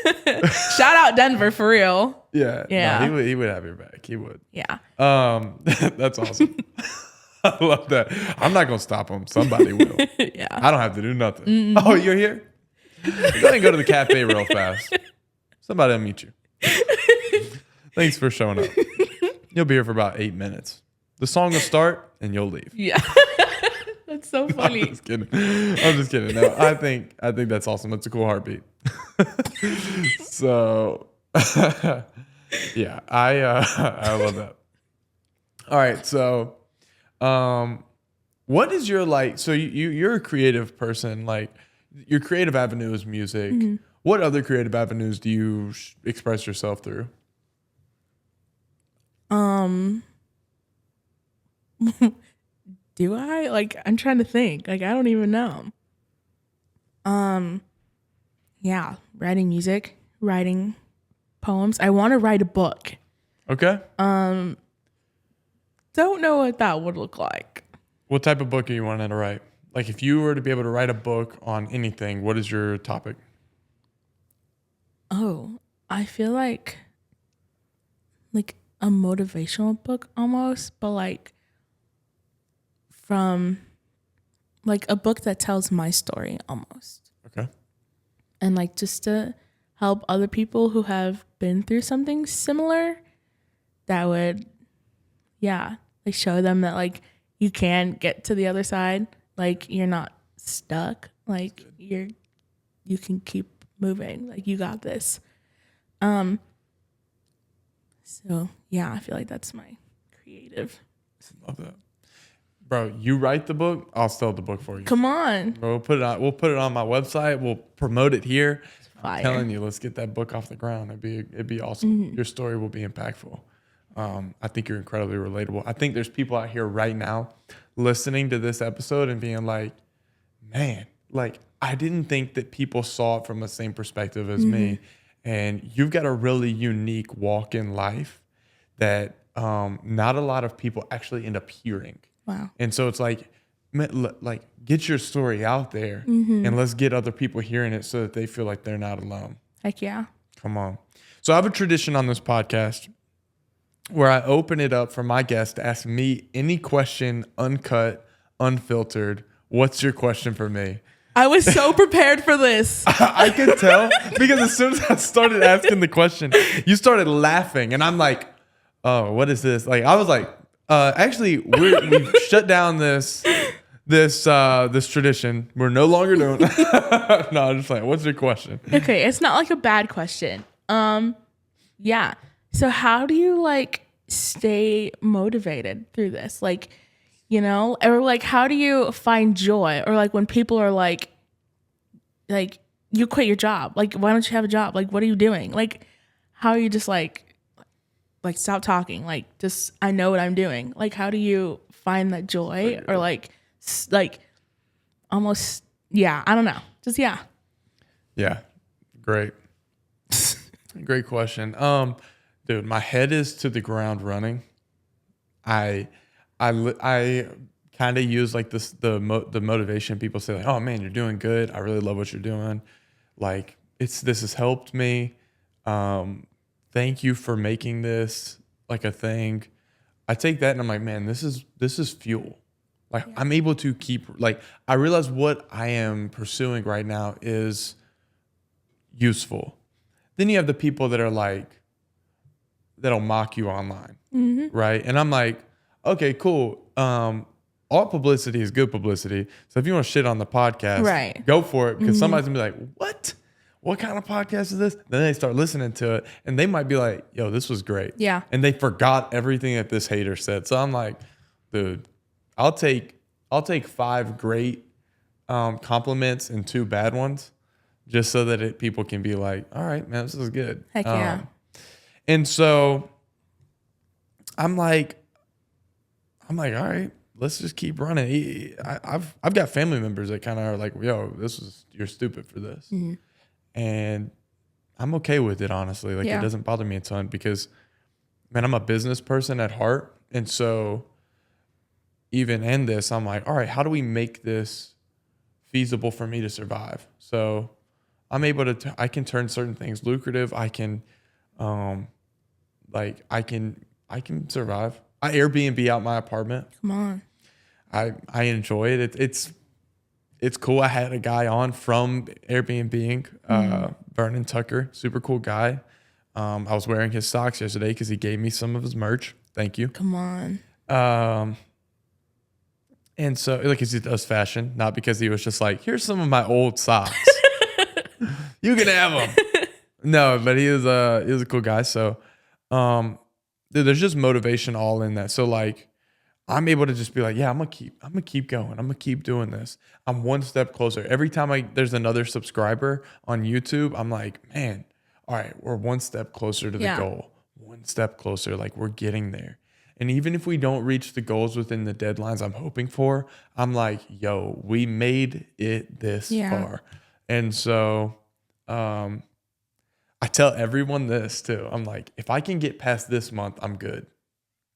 [SPEAKER 1] Shout out Denver for real.
[SPEAKER 2] Yeah.
[SPEAKER 1] Yeah.
[SPEAKER 2] No, he would have your back. He would.
[SPEAKER 1] Yeah.
[SPEAKER 2] That's awesome. I love that. I'm not gonna stop him. Somebody will.
[SPEAKER 1] Yeah.
[SPEAKER 2] I don't have to do nothing. Oh, you're here? Go ahead and go to the cafe real fast. Somebody will meet you. Thanks for showing up. You'll be here for about 8 minutes. The song will start and you'll leave.
[SPEAKER 1] Yeah. That's so funny.
[SPEAKER 2] I'm just kidding. No, I think that's awesome. That's a cool heartbeat. So, yeah, I love that. All right, so, what is your like? So you're a creative person. Like, your creative avenue is music. Mm-hmm. What other creative avenues do you express yourself through?
[SPEAKER 1] Do I? Like, I'm trying to think. Like, I don't even know. Yeah, writing music, writing poems. I want to write a book.
[SPEAKER 2] Okay.
[SPEAKER 1] Don't know what that would look like.
[SPEAKER 2] What type of book are you wanting to write? Like, if you were to be able to write a book on anything, what is your topic?
[SPEAKER 1] Oh, I feel like a motivational book almost, but like from like a book that tells my story almost.
[SPEAKER 2] Okay.
[SPEAKER 1] And like just to help other people who have been through something similar that would, yeah, like show them that like you can get to the other side. Like you're not stuck. Like you can keep moving. Like you got this. So yeah, I feel like that's my creative.
[SPEAKER 2] Love that. Bro, you write the book, I'll sell the book for you.
[SPEAKER 1] Come on.
[SPEAKER 2] We'll put it on my website. We'll promote it here.
[SPEAKER 1] Fire.
[SPEAKER 2] I'm telling you, let's get that book off the ground. It'd be awesome. Mm-hmm. Your story will be impactful. I think you're incredibly relatable. I think there's people out here right now listening to this episode and being like, man, like I didn't think that people saw it from the same perspective as me. And you've got a really unique walk in life that not a lot of people actually end up hearing.
[SPEAKER 1] Wow.
[SPEAKER 2] And so it's like get your story out there and let's get other people hearing it so that they feel like they're not alone.
[SPEAKER 1] Heck yeah.
[SPEAKER 2] Come on. So I have a tradition on this podcast where I open it up for my guests to ask me any question, uncut, unfiltered. What's your question for me?
[SPEAKER 1] I was so prepared for this.
[SPEAKER 2] I could tell because as soon as I started asking the question, you started laughing. And I'm like, oh, what is this? Like, I was like, actually, we've shut down this tradition. We're no longer doing No, I'm just like, what's your question?
[SPEAKER 1] Okay, it's not like a bad question. Yeah. So how do you like stay motivated through this? Like, you know, or like how do you find joy? Or like when people are like you quit your job. Like, why don't you have a job? Like, what are you doing? Like, how are you just like stop talking? Like, just I know what I'm doing. Like, how do you find that joy? Or like almost, yeah, I don't know. Just yeah.
[SPEAKER 2] Yeah. Great. Great question. Dude, my head is to the ground running. I kind of use like this the motivation. People say like, "Oh man, you're doing good. I really love what you're doing. Like this has helped me. Thank you for making this like a thing." I take that and I'm like, man, this is fuel. Like I'm able to keep like I realize what I am pursuing right now is useful. Then you have the people that are like that'll mock you online, right? And I'm like, okay, cool. All publicity is good publicity. So if you want to shit on the podcast,
[SPEAKER 1] right,
[SPEAKER 2] go for it because somebody's gonna be like, what? What kind of podcast is this? Then they start listening to it and they might be like, yo, this was great.
[SPEAKER 1] Yeah.
[SPEAKER 2] And they forgot everything that this hater said. So I'm like, dude, I'll take 5 great compliments and 2 bad ones just so that people can be like, all right, man, this is good.
[SPEAKER 1] Heck yeah.
[SPEAKER 2] And so I'm like, all right, let's just keep running. I've got family members that kind of are like, yo, you're stupid for this. Mm-hmm. And I'm okay with it, honestly. Like it doesn't bother me a ton because, man, I'm a business person at heart. And so even in this, I'm like, all right, how do we make this feasible for me to survive? So I'm able to, I can turn certain things lucrative. I can, I can survive. I Airbnb out my apartment.
[SPEAKER 1] Come on.
[SPEAKER 2] I enjoy it. It's cool. I had a guy on from Airbnb, Vernon Tucker, super cool guy. I was wearing his socks yesterday because he gave me some of his merch. Thank you.
[SPEAKER 1] Come on.
[SPEAKER 2] And so, like, he does fashion, not because he was just like, here's some of my old socks. You can have them. No, but he was a cool guy. So, dude, there's just motivation all in that. So, like, I'm able to just be like, yeah, I'm gonna keep going. I'm gonna keep doing this. I'm one step closer. Every time there's another subscriber on YouTube, I'm like, man, all right, we're one step closer to the goal. One step closer, like we're getting there. And even if we don't reach the goals within the deadlines I'm hoping for, I'm like, yo, we made it this far. And so I tell everyone this too. I'm like, if I can get past this month, I'm good.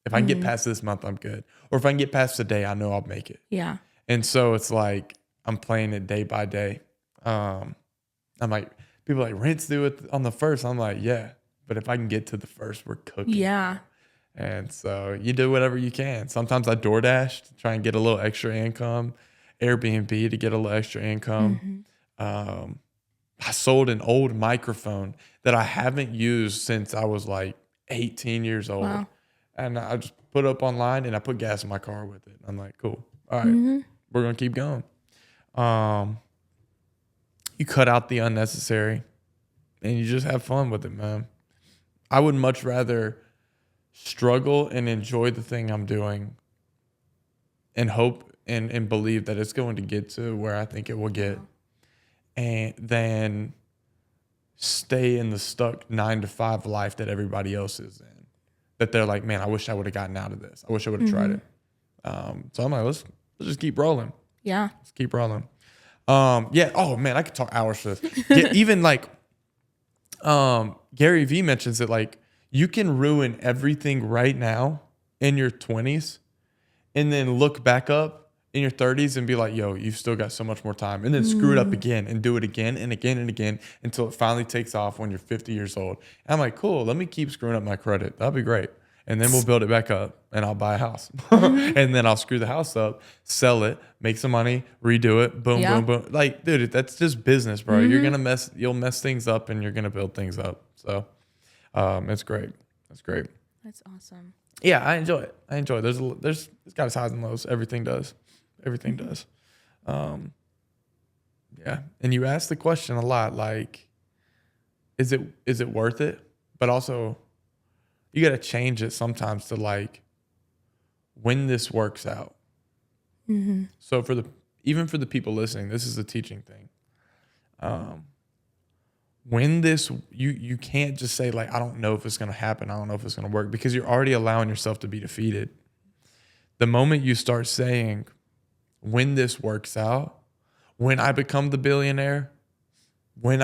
[SPEAKER 2] If I can get past this month, I'm good. Or if I can get past today, I know I'll make it.
[SPEAKER 1] Yeah.
[SPEAKER 2] And so it's like, I'm playing it day by day. I'm like, people are like, Rinse do it on the first. I'm like, yeah. But if I can get to the first, we're cooking.
[SPEAKER 1] Yeah.
[SPEAKER 2] And so you do whatever you can. Sometimes I DoorDash to try and get a little extra income, Airbnb to get a little extra income. I sold an old microphone that I haven't used since I was like 18 years old.
[SPEAKER 1] Wow.
[SPEAKER 2] And I just put it up online and I put gas in my car with it. I'm like, cool. All right, we're going to keep going. You cut out the unnecessary and you just have fun with it, man. I would much rather struggle and enjoy the thing I'm doing and hope and believe that it's going to get to where I think it will get, and then stay in the stuck 9-to-5 life that everybody else is in. That they're like, man, I wish I would have gotten out of this. I wish I would have tried it. So I'm like, let's just keep rolling.
[SPEAKER 1] Yeah.
[SPEAKER 2] Let's keep rolling. Yeah. Oh man, I could talk hours for this. Yeah, even like Gary Vee mentions it, like you can ruin everything right now in your 20s and then look back up in your 30s and be like, yo, you've still got so much more time, and then screw it up again and do it again and again and again until it finally takes off when you're 50 years old. And I'm like, cool, let me keep screwing up my credit. That'd be great. And then we'll build it back up and I'll buy a house. And then I'll screw the house up, sell it, make some money, redo it, boom, boom, boom. Like, dude, that's just business, bro. You'll mess things up and you're going to build things up. So it's great. That's great.
[SPEAKER 1] That's awesome.
[SPEAKER 2] Yeah, I enjoy it. There's it's got its highs and lows. Everything does. Yeah. And you ask the question a lot, like, is it worth it? But also you got to change it sometimes to like, when this works out. So even for the people listening, this is a teaching thing. When this, you can't just say like, I don't know if it's going to happen. I don't know if it's going to work, because you're already allowing yourself to be defeated. The moment you start saying, when this works out, when I become the billionaire, when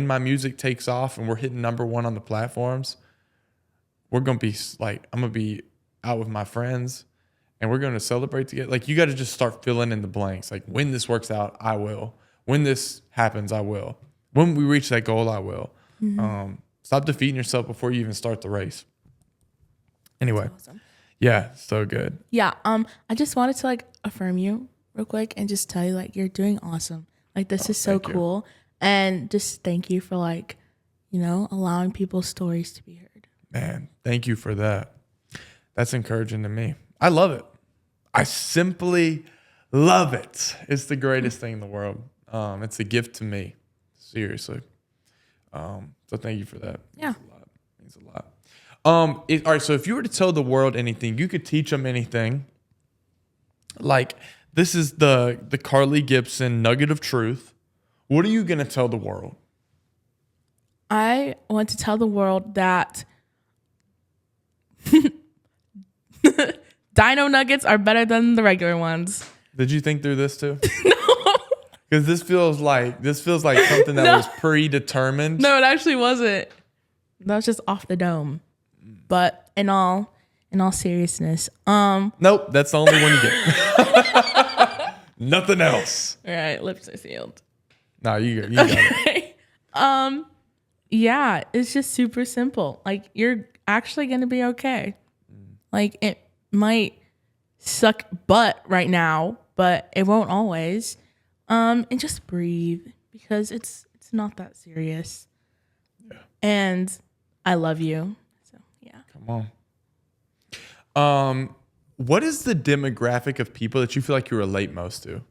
[SPEAKER 2] my music takes off and we're hitting #1 on the platforms, we're going to be like, I'm going to be out with my friends and we're going to celebrate together. Like, you got to just start filling in the blanks. Like, when this works out, I will. When this happens, I will. When we reach that goal, I will. Stop defeating yourself before you even start the race. Anyway. Awesome. Yeah. So good.
[SPEAKER 1] Yeah. I just wanted to like affirm you real quick and just tell you like, you're doing awesome. Like, this is so cool. And just thank you for like, allowing people's stories to be heard.
[SPEAKER 2] Man, thank you for that. That's encouraging to me. I love it. I simply love it. It's the greatest thing in the world. It's a gift to me. Seriously. So thank you for that.
[SPEAKER 1] Yeah.
[SPEAKER 2] Means a lot. All right. So if you were to tell the world anything, you could teach them anything. Like, this is the Carlee Gibson nugget of truth. What are you going to tell the world?
[SPEAKER 1] I want to tell the world that Dino Nuggets are better than the regular ones.
[SPEAKER 2] Did you think through this too?
[SPEAKER 1] No.
[SPEAKER 2] Because this feels like something that was predetermined.
[SPEAKER 1] No, it actually wasn't. That was just off the dome. But in all seriousness,
[SPEAKER 2] nope, that's the only one you get. Nothing else.
[SPEAKER 1] All right, lips are sealed.
[SPEAKER 2] No, you got it.
[SPEAKER 1] Yeah, it's just super simple. Like, you're actually gonna be okay. Like, it might suck butt right now, but it won't always. And just breathe, because it's not that serious. Yeah. And I love you. So yeah.
[SPEAKER 2] Come on. What is the demographic of people that you feel like you relate most to?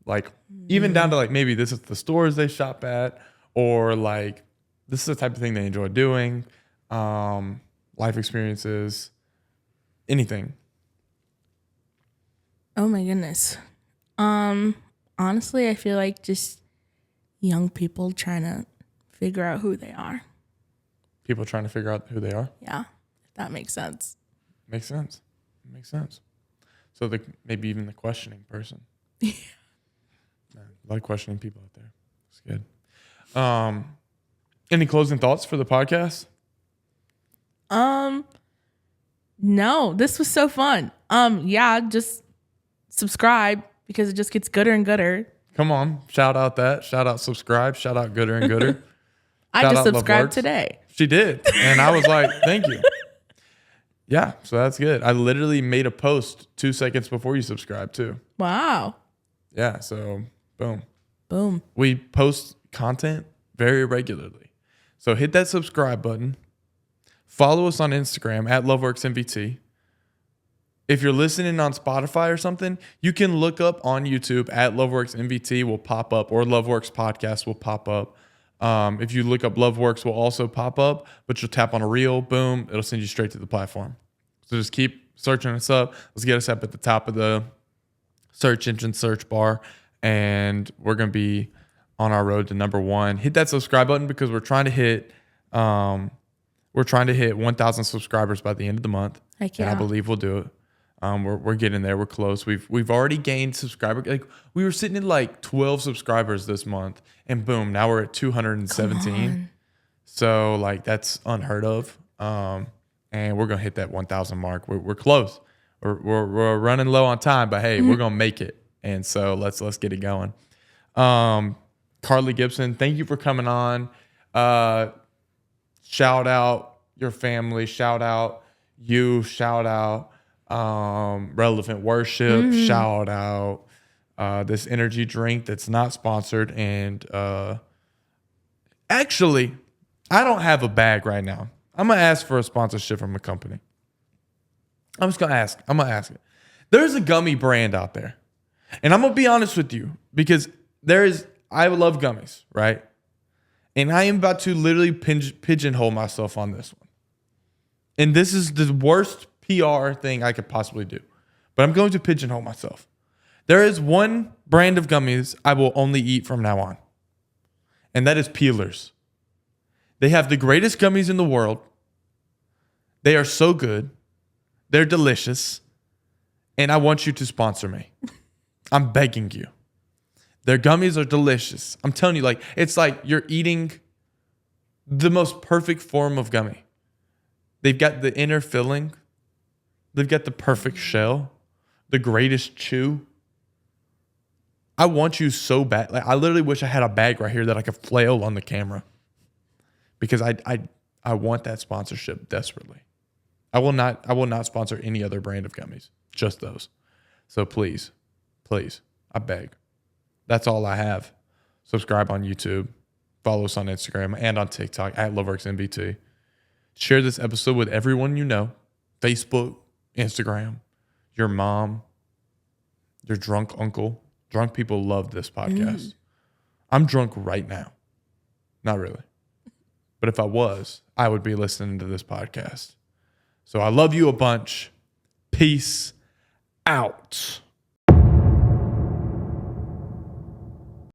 [SPEAKER 2] Like, even down to like, maybe this is the stores they shop at, or like this is the type of thing they enjoy doing, life experiences, anything.
[SPEAKER 1] Oh my goodness. Honestly, I feel like just young people trying to figure out who they are.
[SPEAKER 2] People trying to figure out who they are?
[SPEAKER 1] Yeah, if that makes sense.
[SPEAKER 2] Makes sense. Makes sense. So maybe even the questioning person.
[SPEAKER 1] Yeah.
[SPEAKER 2] A lot of questioning people out there. It's good. Any closing thoughts for the podcast?
[SPEAKER 1] No, this was so fun. Yeah, just subscribe because it just gets gooder and gooder.
[SPEAKER 2] Come on. Shout out that. Shout out subscribe. Shout out gooder and gooder.
[SPEAKER 1] I
[SPEAKER 2] Shout
[SPEAKER 1] just
[SPEAKER 2] out
[SPEAKER 1] subscribed
[SPEAKER 2] Loveworks.
[SPEAKER 1] today.
[SPEAKER 2] She did. And I was like, thank you. Yeah, so that's good. I literally made a post 2 seconds before you subscribed too.
[SPEAKER 1] Wow.
[SPEAKER 2] Yeah, so boom.
[SPEAKER 1] Boom.
[SPEAKER 2] We post content very regularly. So hit that subscribe button. Follow us on Instagram at LoveWorksMVT. If you're listening on Spotify or something, you can look up on YouTube at LoveWorksMVT will pop up, or LoveWorks Podcast will pop up. If you look up LoveWorks will also pop up, but you'll tap on a reel, boom, it'll send you straight to the platform. So just keep searching us up. Let's get us up at the top of the search engine search bar, and we're going to be on our road to number 1. Hit that subscribe button because we're trying to hit 1,000 subscribers by the end of the month.
[SPEAKER 1] Heck yeah.
[SPEAKER 2] And I believe we'll do it. We're getting there. We're close. We've already gained subscribers. Like we were sitting at like 12 subscribers this month, and boom, now we're at 217. So like that's unheard of. And we're gonna hit that 1,000 mark. We're close. We're running low on time, but hey, we're gonna make it. And so let's get it going. Carlee Gibson, thank you for coming on. Shout out your family. Shout out you. Shout out Relevant Worship. Shout out this energy drink that's not sponsored. And actually, I don't have a bag right now. I'm gonna ask for a sponsorship from a company. I'm just gonna ask. I'm gonna ask it. There's a gummy brand out there, and I'm gonna be honest with you because I love gummies, right? And I am about to literally pigeonhole myself on this one. And this is the worst PR thing I could possibly do. But I'm going to pigeonhole myself. There is one brand of gummies I will only eat from now on. And that is Peelers. They have the greatest gummies in the world. They are so good. They're delicious. And I want you to sponsor me. I'm begging you. Their gummies are delicious. I'm telling you, like, it's like you're eating the most perfect form of gummy. They've got the inner filling. They've got the perfect shell. The greatest chew. I want you so bad. Like, I literally wish I had a bag right here that I could flail on the camera. Because I want that sponsorship desperately. I will not sponsor any other brand of gummies. Just those. So please, I beg. That's all I have. Subscribe on YouTube. Follow us on Instagram and on TikTok at LoveWorksMVT. Share this episode with everyone you know. Facebook, Instagram, your mom, your drunk uncle. Drunk people love this podcast. I'm drunk right now. Not really. But if I was, I would be listening to this podcast. So I love you a bunch. Peace out.